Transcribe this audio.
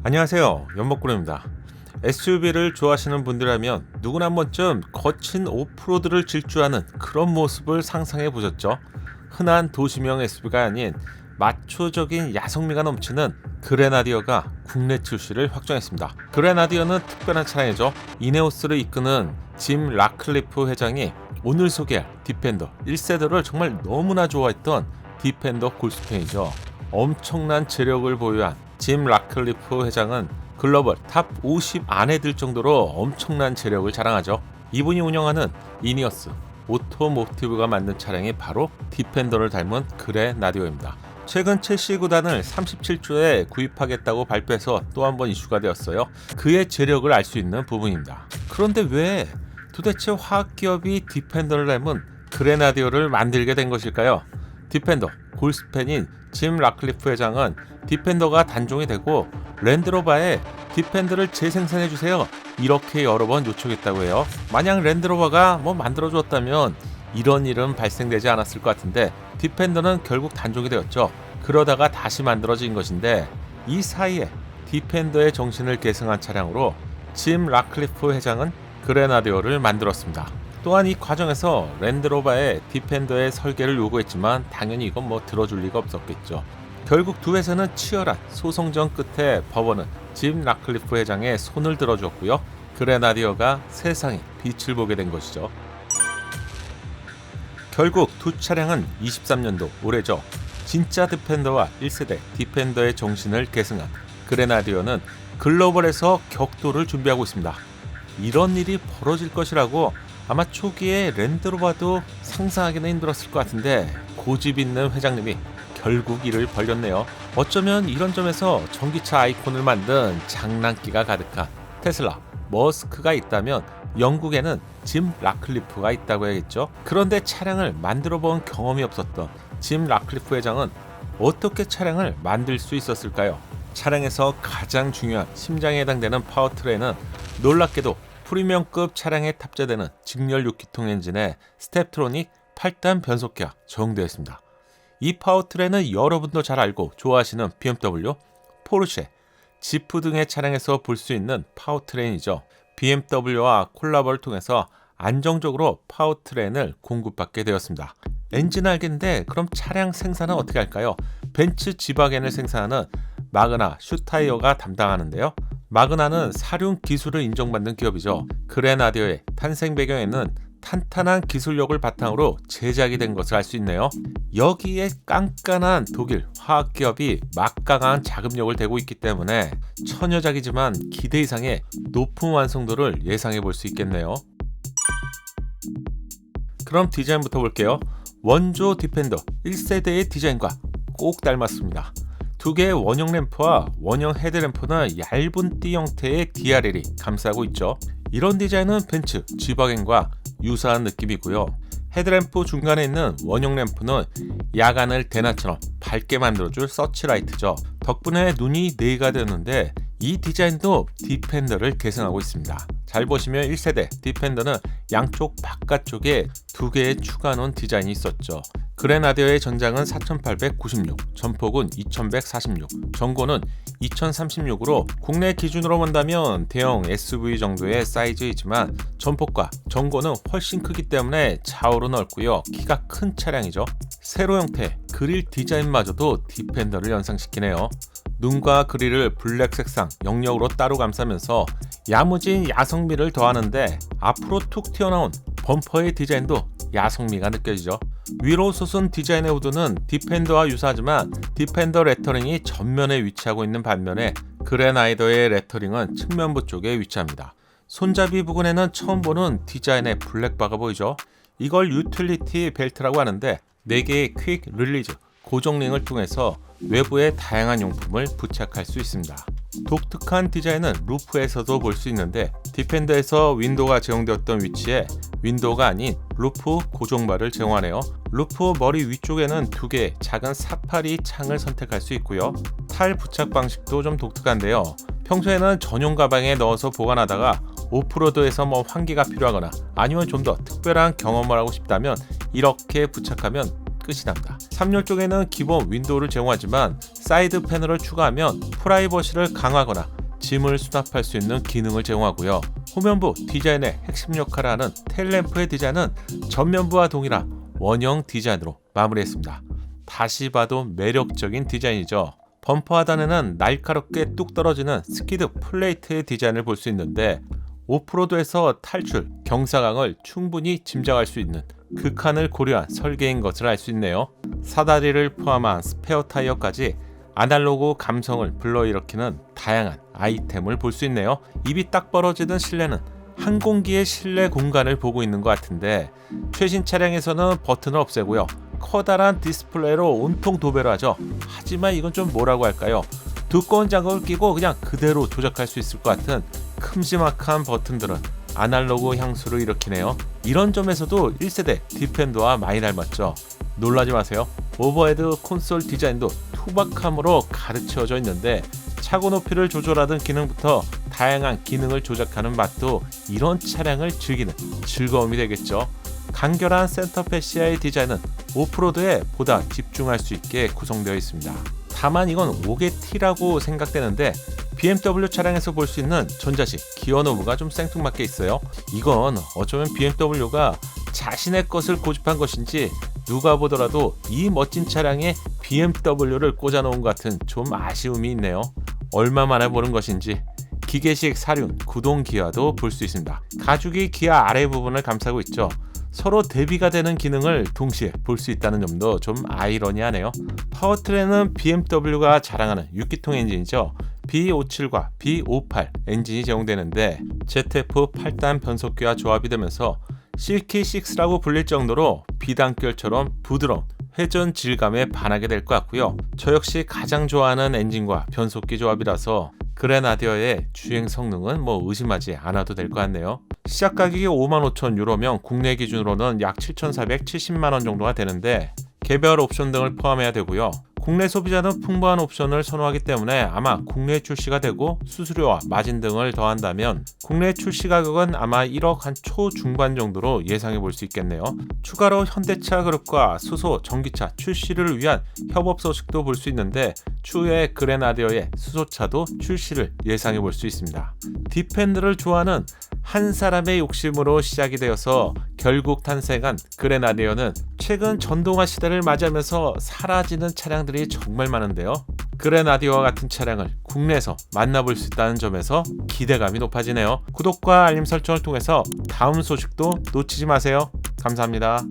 안녕하세요, 연목구름입니다. SUV를 좋아하시는 분들이라면 누구나 한 번쯤 거친 오프로드를 질주하는 그런 모습을 상상해 보셨죠? 흔한 도시명 SUV가 아닌 마초적인 야성미가 넘치는 그레나디어가 국내 출시를 확정했습니다. 그레나디어는 특별한 차량이죠. 이네오스를 이끄는 짐 라클리프 회장이 오늘 소개할 디펜더 1세대를 정말 너무나 좋아했던 디펜더 골스펜이죠. 엄청난 재력을 보유한 짐 라클리프 회장은 글로벌 탑 50 안에 들 정도로 엄청난 재력을 자랑하죠. 이분이 운영하는 이니어스 오토모티브가 만든 차량이 바로 디펜더를 닮은 그레나디오입니다. 최근 첼시 구단을 37조에 구입하겠다고 발표해서 또 한 번 이슈가 되었어요. 그의 재력을 알 수 있는 부분입니다. 그런데 왜 도대체 화학기업이 디펜더를 닮은 그레나디오를 만들게 된 것일까요? 디펜더 골스펜인 짐 라클리프 회장은 디펜더가 단종이 되고 랜드로버에 디펜더를 재생산해주세요, 이렇게 여러 번 요청했다고 해요. 만약 랜드로버가 만들어주었다면 이런 일은 발생되지 않았을 것 같은데 디펜더는 결국 단종이 되었죠. 그러다가 다시 만들어진 것인데 이 사이에 디펜더의 정신을 계승한 차량으로 짐 라클리프 회장은 그레나디오를 만들었습니다. 또한 이 과정에서 랜드로버의 디펜더의 설계를 요구했지만 당연히 이건 들어줄 리가 없었겠죠. 결국 두 회사는 치열한 소송전 끝에 법원은 짐 라클리프 회장의 손을 들어주었고요. 그레나디어가 세상에 빛을 보게 된 것이죠. 결국 두 차량은 23년도 올해죠. 진짜 디펜더와 1세대 디펜더의 정신을 계승한 그레나디어는 글로벌에서 격돌을 준비하고 있습니다. 이런 일이 벌어질 것이라고 아마 초기에 랜드로버도 상상하기는 힘들었을 것 같은데 고집 있는 회장님이 결국 일을 벌였네요. 어쩌면 이런 점에서 전기차 아이콘을 만든 장난기가 가득한 테슬라 머스크가 있다면 영국에는 짐 라클리프가 있다고 해야겠죠. 그런데 차량을 만들어 본 경험이 없었던 짐 라클리프 회장은 어떻게 차량을 만들 수 있었을까요? 차량에서 가장 중요한 심장에 해당되는 파워트레인은 놀랍게도 프리미엄급 차량에 탑재되는 직렬 6기통 엔진에 스텝트로닉 8단 변속기가 적용되어 있습니다. 이 파워트레인은 여러분도 잘 알고 좋아하시는 BMW, 포르쉐, 지프 등의 차량에서 볼 수 있는 파워트레인이죠. BMW와 콜라보를 통해서 안정적으로 파워트레인을 공급받게 되었습니다. 엔진 알겠는데 그럼 차량 생산은 어떻게 할까요? 벤츠 지바겐을 생산하는 마그나 슈타이어가 담당하는데요. 마그나는 사륜 기술을 인정받는 기업이죠. 그레나디어의 탄생 배경에는 탄탄한 기술력을 바탕으로 제작이 된 것을 알 수 있네요. 여기에 깐깐한 독일 화학기업이 막강한 자금력을 대고 있기 때문에 처녀작이지만 기대 이상의 높은 완성도를 예상해 볼 수 있겠네요. 그럼 디자인부터 볼게요. 원조 디펜더 1세대의 디자인과 꼭 닮았습니다. 두 개의 원형 램프와 원형 헤드램프는 얇은 띠 형태의 DRL이 감싸고 있죠. 이런 디자인은 벤츠 G바겐과 유사한 느낌이고요. 헤드램프 중간에 있는 원형 램프는 야간을 대낮처럼 밝게 만들어줄 서치라이트죠. 덕분에 눈이 4개가 되는데 이 디자인도 디펜더를 계승하고 있습니다. 잘 보시면 1세대 디펜더는 양쪽 바깥쪽에 2개의 추가놓은 디자인이 있었죠. 그레나디어의 전장은 4896, 전폭은 2146, 전고는 2036으로 국내 기준으로 본다면 대형 SUV 정도의 사이즈이지만 전폭과 전고는 훨씬 크기 때문에 좌우로 넓고요. 키가 큰 차량이죠. 세로 형태 그릴 디자인마저도 디펜더를 연상시키네요. 눈과 그릴을 블랙 색상 영역으로 따로 감싸면서 야무진 야성미를 더하는데 앞으로 툭 튀어나온 범퍼의 디자인도 야성미가 느껴지죠. 위로 솟은 디자인의 후드는 디펜더와 유사하지만 디펜더 레터링이 전면에 위치하고 있는 반면에 그레나디어의 레터링은 측면부 쪽에 위치합니다. 손잡이 부분에는 처음 보는 디자인의 블랙바가 보이죠. 이걸 유틸리티 벨트라고 하는데 4개의 퀵 릴리즈 고정링을 통해서 외부에 다양한 용품을 부착할 수 있습니다. 독특한 디자인은 루프에서도 볼 수 있는데 디펜더에서 윈도우가 제공되었던 위치에 윈도우가 아닌 루프 고정바를 제공하네요. 루프 머리 위쪽에는 2개의 작은 사파리 창을 선택할 수 있고요. 탈 부착 방식도 좀 독특한데요. 평소에는 전용 가방에 넣어서 보관하다가 오프로드에서 환기가 필요하거나 아니면 좀 더 특별한 경험을 하고 싶다면 이렇게 부착하면 끝이 납니다. 3열 쪽에는 기본 윈도우를 제공하지만 사이드 패널을 추가하면 프라이버시를 강화하거나 짐을 수납할 수 있는 기능을 제공하고요. 후면부 디자인의 핵심 역할을 하는 테일램프의 디자인은 전면부와 동일한 원형 디자인으로 마무리했습니다. 다시 봐도 매력적인 디자인이죠. 범퍼 하단에는 날카롭게 뚝 떨어지는 스키드 플레이트의 디자인을 볼 수 있는데 오프로드에서 탈출, 경사강을 충분히 짐작할 수 있는 극한을 고려한 설계인 것을 알 수 있네요. 사다리를 포함한 스페어 타이어까지 아날로그 감성을 불러일으키는 다양한 아이템을 볼 수 있네요. 입이 딱 벌어지던 실내는 항공기의 실내 공간을 보고 있는 것 같은데 최신 차량에서는 버튼을 없애고요. 커다란 디스플레이로 온통 도배를 하죠. 하지만 이건 좀 뭐라고 할까요? 두꺼운 장갑을 끼고 그냥 그대로 조작할 수 있을 것 같은 큼지막한 버튼들은 아날로그 향수를 일으키네요. 이런 점에서도 1세대 디펜더와 많이 닮았죠. 놀라지 마세요. 오버헤드 콘솔 디자인도 투박함으로 가르쳐져 있는데 차고 높이를 조절하던 기능부터 다양한 기능을 조작하는 맛도 이런 차량을 즐기는 즐거움이 되겠죠. 간결한 센터 패시아의 디자인은 오프로드에 보다 집중할 수 있게 구성되어 있습니다. 다만 이건 5개T라고 생각되는데 BMW 차량에서 볼 수 있는 전자식 기어 노브가 좀 생뚱맞게 있어요. 이건 어쩌면 BMW가 자신의 것을 고집한 것인지 누가 보더라도 이 멋진 차량에 BMW를 꽂아놓은 것 같은 좀 아쉬움이 있네요. 얼마 만에 보는 것인지 기계식 사륜 구동 기어도 볼 수 있습니다. 가죽이 기어 아래 부분을 감싸고 있죠. 서로 대비가 되는 기능을 동시에 볼 수 있다는 점도 좀 아이러니하네요. 파워트레인은 BMW가 자랑하는 6기통 엔진이죠. B57과 B58 엔진이 제공되는데 ZF 8단 변속기와 조합이 되면서 실키6라고 불릴 정도로 비단결처럼 부드러운 회전 질감에 반하게 될 것 같고요. 저 역시 가장 좋아하는 엔진과 변속기 조합이라서 그레나디어의 주행 성능은 의심하지 않아도 될 것 같네요. 시작 가격이 55,000유로면 국내 기준으로는 약 7,470만원 정도가 되는데 개별 옵션 등을 포함해야 되고요. 국내 소비자는 풍부한 옵션을 선호하기 때문에 아마 국내 출시가 되고 수수료와 마진 등을 더한다면 국내 출시 가격은 아마 1억 한 초중반 정도로 예상해 볼 수 있겠네요. 추가로 현대차 그룹과 수소 전기차 출시를 위한 협업 소식도 볼 수 있는데 추후에 그레나디어의 수소차도 출시를 예상해 볼 수 있습니다. 디펜더를 좋아하는 한 사람의 욕심으로 시작이 되어서 결국 탄생한 그레나디어는 최근 전동화 시대를 맞이하면서 사라지는 차량들이 정말 많은데요. 그레나디어와 같은 차량을 국내에서 만나볼 수 있다는 점에서 기대감이 높아지네요. 구독과 알림 설정을 통해서 다음 소식도 놓치지 마세요. 감사합니다.